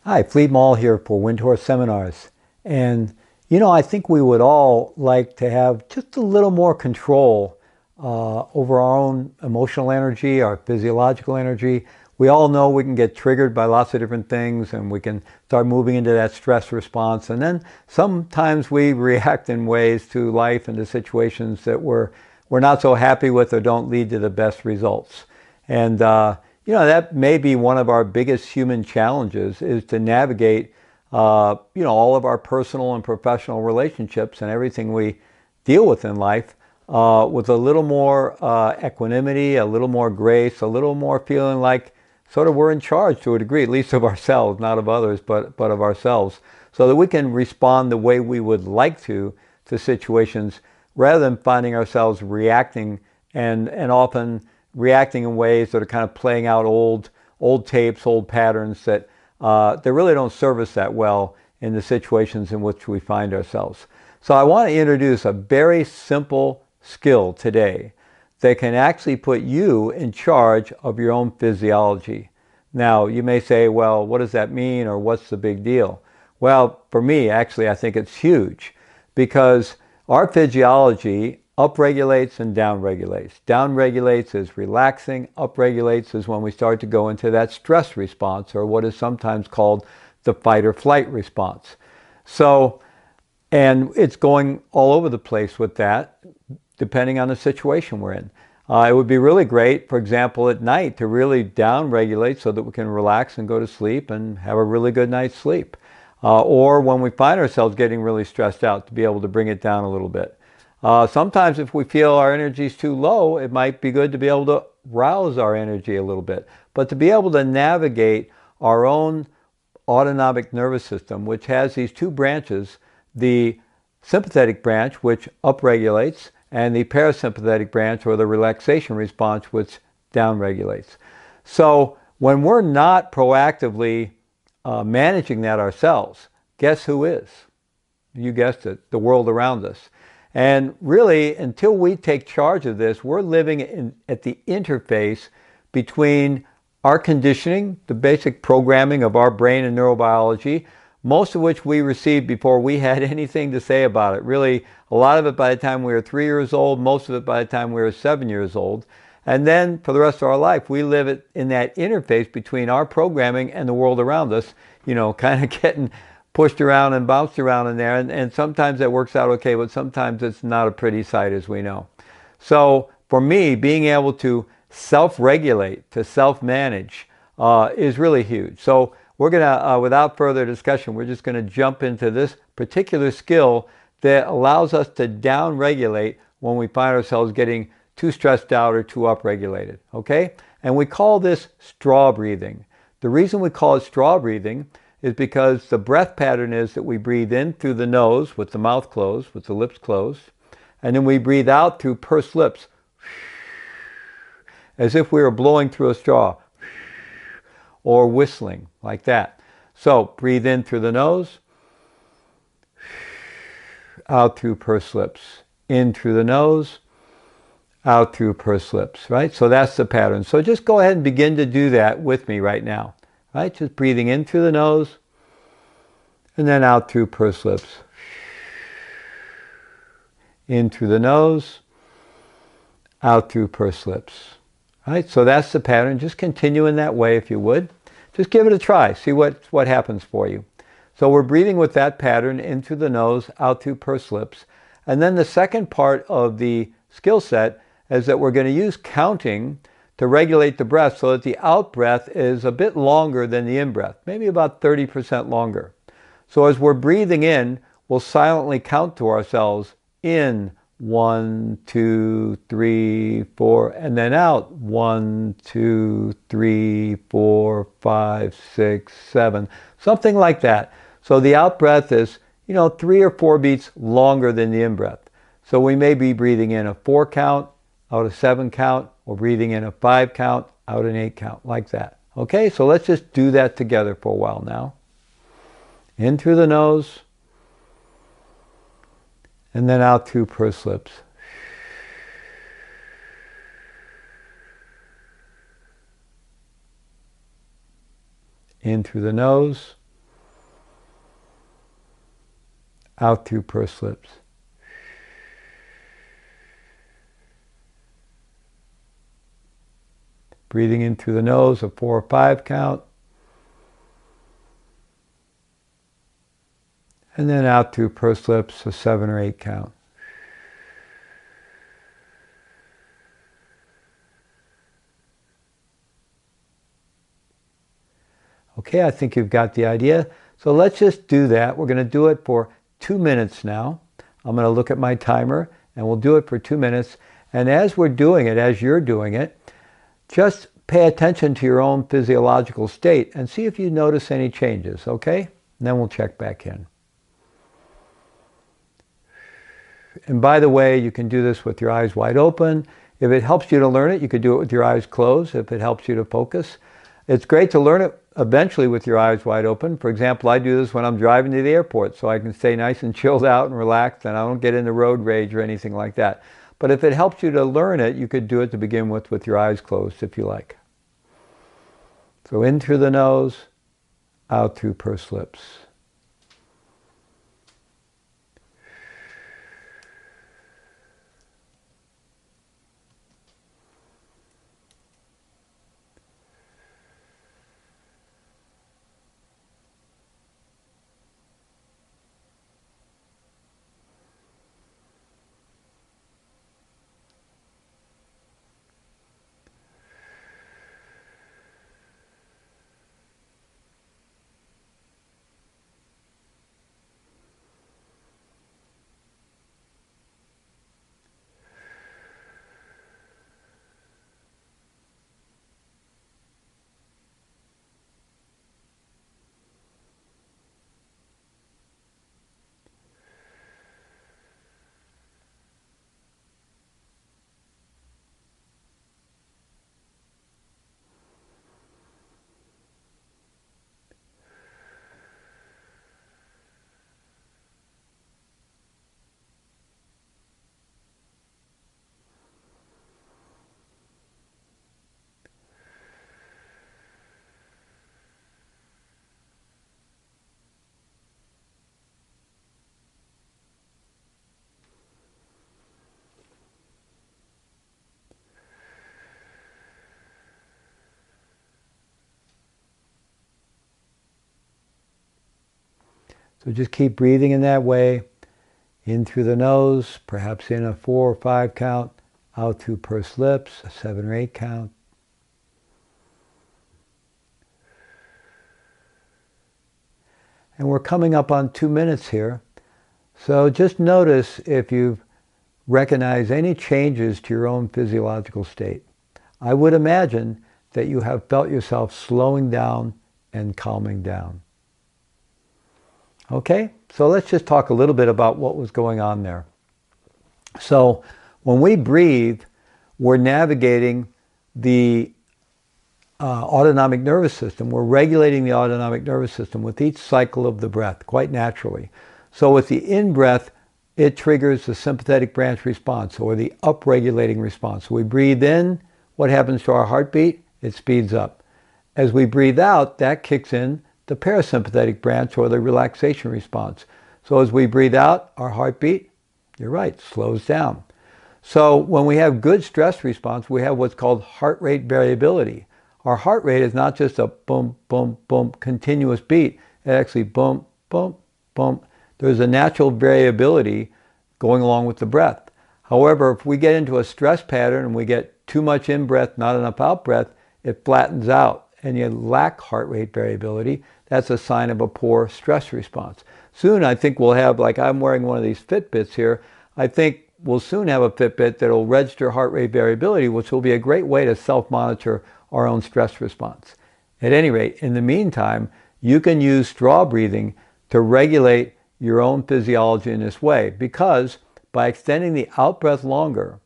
Hi, Fleet Maull here for Windhorse Seminars. And, I think we would all like to have just a little more control over our own emotional energy, our physiological energy. We all know we can get triggered by lots of different things and we can start moving into that stress response. And then sometimes we react in ways to life and to situations that we're not so happy with or don't lead to the best results. And, that may be one of our biggest human challenges is to navigate, all of our personal and professional relationships and everything we deal with in life with a little more equanimity, a little more grace, a little more feeling like sort of we're in charge to a degree, at least of ourselves, not of others, but of ourselves, so that we can respond the way we would like to situations rather than finding ourselves reacting and often reacting in ways that are kind of playing out old tapes, old patterns that that really don't serve us that well in the situations in which we find ourselves. So I want to introduce a very simple skill today that can actually put you in charge of your own physiology. Now, you may say, well, what does that mean, or what's the big deal? Well, for me, actually, I think it's huge because our physiology upregulates and downregulates. Downregulates is relaxing, upregulates is when we start to go into that stress response, or what is sometimes called the fight or flight response. So, and it's going all over the place with that, depending on the situation we're in. It would be really great, for example, at night to really down-regulate so that we can relax and go to sleep and have a really good night's sleep. Or when we find ourselves getting really stressed out, to be able to bring it down a little bit. Sometimes if we feel our energy is too low, it might be good to be able to rouse our energy a little bit. But to be able to navigate our own autonomic nervous system, which has these two branches, the sympathetic branch, which upregulates, and the parasympathetic branch, or the relaxation response, which downregulates. So when we're not proactively managing that ourselves, guess who is? You guessed it, the world around us. And really, until we take charge of this, we're living at the interface between our conditioning, the basic programming of our brain and neurobiology, most of which we received before we had anything to say about it. Really, a lot of it by the time we were 3 years old, most of it by the time we were 7 years old. And then for the rest of our life, we live in that interface between our programming and the world around us, kind of getting pushed around and bounced around in there. And sometimes that works out okay, but sometimes it's not a pretty sight, as we know. So for me, being able to self-regulate, to self-manage, is really huge. So we're going to, without further discussion, we're just going to jump into this particular skill that allows us to down-regulate when we find ourselves getting too stressed out or too upregulated, okay? And we call this straw breathing. The reason we call it straw breathing is because the breath pattern is that we breathe in through the nose with the mouth closed, with the lips closed, and then we breathe out through pursed lips, as if we were blowing through a straw, or whistling, like that. So breathe in through the nose, out through pursed lips, in through the nose, out through pursed lips, right? So that's the pattern. So just go ahead and begin to do that with me right now, right? Just breathing in through the nose and then out through pursed lips. In through the nose, out through pursed lips. Right? So that's the pattern. Just continue in that way if you would. Just give it a try. See what happens for you. So we're breathing with that pattern in through the nose, out through pursed lips. And then the second part of the skill set is that we're going to use counting to regulate the breath so that the out breath is a bit longer than the in breath, maybe about 30% longer. So as we're breathing in, we'll silently count to ourselves in 1, 2, 3, 4, and then out 1, 2, 3, 4, 5, 6, 7, something like that. So the out breath is, 3 or 4 beats longer than the in breath. So we may be breathing in a 4 count, out a 7 count, or breathing in a 5 count, out an 8 count, like that. Okay, so let's just do that together for a while now. In through the nose, and then out through pursed lips. In through the nose, out through pursed lips. Breathing in through the nose, a 4 or 5 count. And then out through pursed lips, a 7 or 8 count. Okay, I think you've got the idea. So let's just do that. We're going to do it for 2 minutes now. I'm going to look at my timer and we'll do it for 2 minutes. And as we're doing it, as you're doing it, just pay attention to your own physiological state and see if you notice any changes, okay? And then we'll check back in. And by the way, you can do this with your eyes wide open. If it helps you to learn it, you could do it with your eyes closed if it helps you to focus. It's great to learn it eventually with your eyes wide open. For example, I do this when I'm driving to the airport so I can stay nice and chilled out and relaxed and I don't get into road rage or anything like that. But if it helps you to learn it, you could do it to begin with your eyes closed if you like. So in through the nose, out through pursed lips. So just keep breathing in that way, in through the nose, perhaps in a 4 or 5 count, out through pursed lips, a 7 or 8 count. And we're coming up on 2 minutes here. So just notice if you recognize any changes to your own physiological state. I would imagine that you have felt yourself slowing down and calming down. Okay, so let's just talk a little bit about what was going on there. So when we breathe, we're navigating the autonomic nervous system. We're regulating the autonomic nervous system with each cycle of the breath, quite naturally. So with the in-breath, it triggers the sympathetic branch response, or the upregulating response. So we breathe in, what happens to our heartbeat? It speeds up. As we breathe out, that kicks in the parasympathetic branch, or the relaxation response. So as we breathe out, our heartbeat, you're right, slows down. So when we have good stress response, we have what's called heart rate variability. Our heart rate is not just a boom, boom, boom, continuous beat. It actually boom, boom, boom. There's a natural variability going along with the breath. However, if we get into a stress pattern and we get too much in-breath, not enough out-breath, it flattens out and you lack heart rate variability. That's a sign of a poor stress response. Soon I think we'll have, like I'm wearing one of these Fitbits here, I think we'll soon have a Fitbit that will register heart rate variability, which will be a great way to self-monitor our own stress response. At any rate, in the meantime, you can use straw breathing to regulate your own physiology in this way, because by extending the out-breath longer,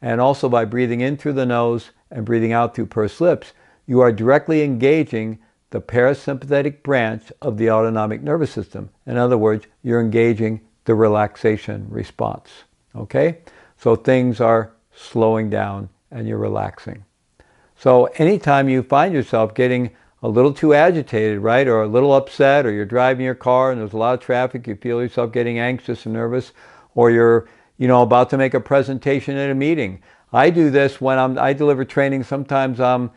and also by breathing in through the nose and breathing out through pursed lips, you are directly engaging the parasympathetic branch of the autonomic nervous system. In other words, you're engaging the relaxation response. Okay? So things are slowing down and you're relaxing. So anytime you find yourself getting a little too agitated, right? Or a little upset, or you're driving your car and there's a lot of traffic, you feel yourself getting anxious and nervous, or you're, about to make a presentation at a meeting. I do this when I deliver training. Sometimes I'm,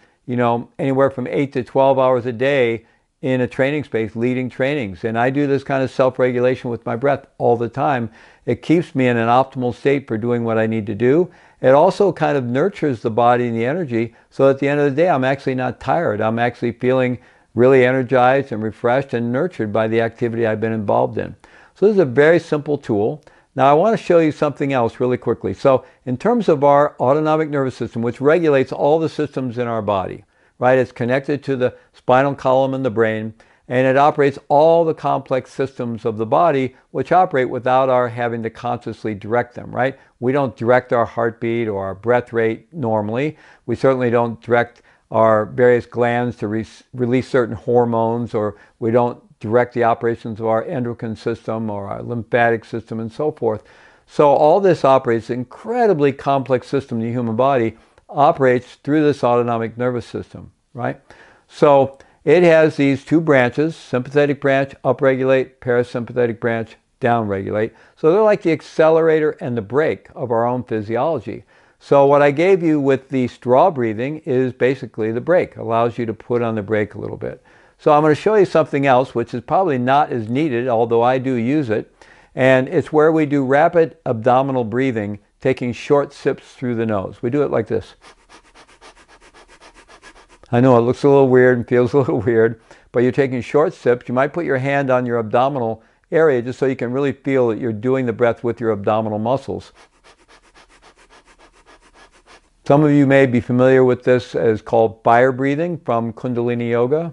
anywhere from 8 to 12 hours a day in a training space leading trainings. And I do this kind of self-regulation with my breath all the time. It keeps me in an optimal state for doing what I need to do. It also kind of nurtures the body and the energy, so at the end of the day, I'm actually not tired. I'm actually feeling really energized and refreshed and nurtured by the activity I've been involved in. So this is a very simple tool. Now I want to show you something else really quickly. So in terms of our autonomic nervous system, which regulates all the systems in our body, right? It's connected to the spinal column and the brain, and it operates all the complex systems of the body, which operate without our having to consciously direct them, right? We don't direct our heartbeat or our breath rate normally. We certainly don't direct our various glands to release certain hormones, or we don't direct the operations of our endocrine system or our lymphatic system and so forth. So all this operates, incredibly complex system in the human body operates through this autonomic nervous system, right? So it has these two branches, sympathetic branch, upregulate, parasympathetic branch, downregulate. So they're like the accelerator and the brake of our own physiology. So what I gave you with the straw breathing is basically the brake, allows you to put on the brake a little bit. So I'm going to show you something else, which is probably not as needed, although I do use it. And it's where we do rapid abdominal breathing, taking short sips through the nose. We do it like this. I know it looks a little weird and feels a little weird, but you're taking short sips. You might put your hand on your abdominal area just so you can really feel that you're doing the breath with your abdominal muscles. Some of you may be familiar with this as called fire breathing from Kundalini Yoga.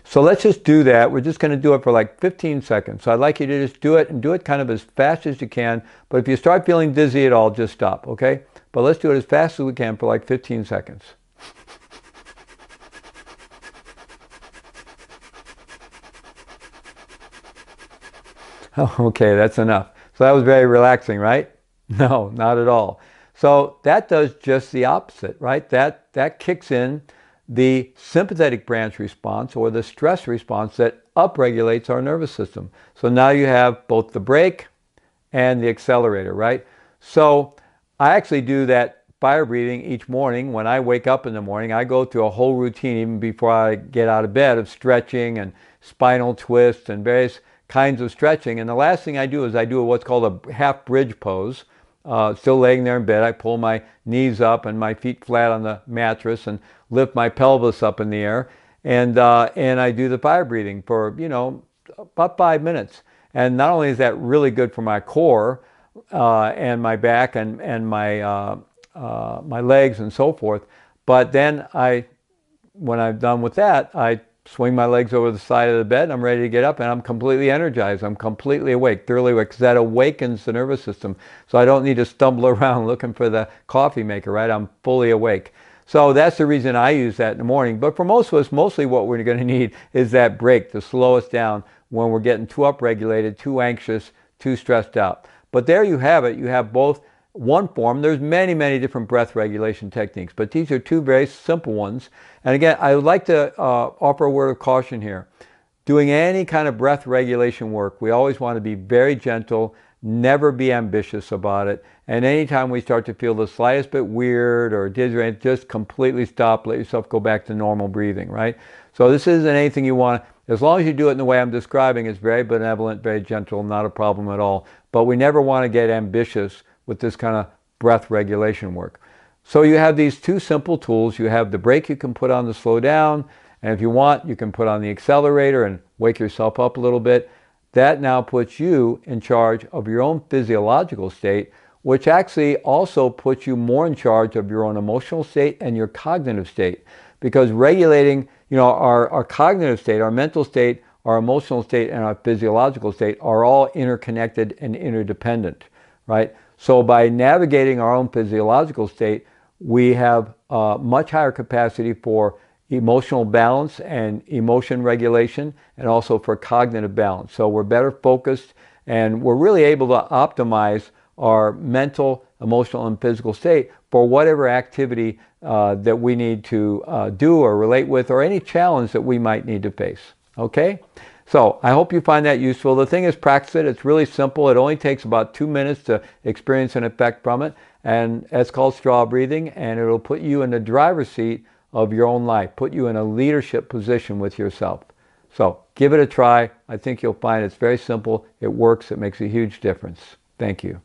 So let's just do that. We're just going to do it for like 15 seconds. So I'd like you to just do it, and do it kind of as fast as you can. But if you start feeling dizzy at all, just stop, okay? But let's do it as fast as we can for like 15 seconds. Oh, okay, that's enough. So that was very relaxing, right? No, not at all. So that does just the opposite, right? That kicks in the sympathetic branch response, or the stress response, that upregulates our nervous system. So now you have both the brake and the accelerator, right? So I actually do that fire breathing each morning. When I wake up in the morning, I go through a whole routine even before I get out of bed of stretching and spinal twists and various kinds of stretching. And the last thing I do is I do what's called a half bridge pose. Still laying there in bed, I pull my knees up and my feet flat on the mattress and lift my pelvis up in the air, and I do the fire breathing for about 5 minutes. And not only is that really good for my core and my back and my my legs and so forth, but then when I'm done with that, I swing my legs over the side of the bed, and I'm ready to get up, and I'm completely energized. I'm completely awake, thoroughly awake, because that awakens the nervous system. So I don't need to stumble around looking for the coffee maker, right? I'm fully awake. So that's the reason I use that in the morning. But for most of us, mostly what we're going to need is that break to slow us down when we're getting too upregulated, too anxious, too stressed out. But there you have it. You have both one form. There's many, many different breath regulation techniques, but these are two very simple ones. And again, I would like to offer a word of caution here. Doing any kind of breath regulation work, we always want to be very gentle, never be ambitious about it. And anytime we start to feel the slightest bit weird or dizzy, just completely stop, let yourself go back to normal breathing, right? So this isn't anything you want. As long as you do it in the way I'm describing, it's very benevolent, very gentle, not a problem at all. But we never want to get ambitious with this kind of breath regulation work. So you have these two simple tools. You have the brake you can put on to slow down, and if you want, you can put on the accelerator and wake yourself up a little bit. That now puts you in charge of your own physiological state, which actually also puts you more in charge of your own emotional state and your cognitive state. Because regulating, our cognitive state, our mental state, our emotional state, and our physiological state are all interconnected and interdependent, right? So by navigating our own physiological state, we have much higher capacity for emotional balance and emotion regulation, and also for cognitive balance. So we're better focused, and we're really able to optimize our mental emotional and physical state for whatever activity that we need to do or relate with, or any challenge that we might need to face. Okay? So I hope you find that useful. The thing is, practice it. It's really simple. It only takes about 2 minutes to experience an effect from it. And it's called straw breathing, and it'll put you in the driver's seat of your own life, put you in a leadership position with yourself. So give it a try. I think you'll find it's very simple. It works. It makes a huge difference. Thank you.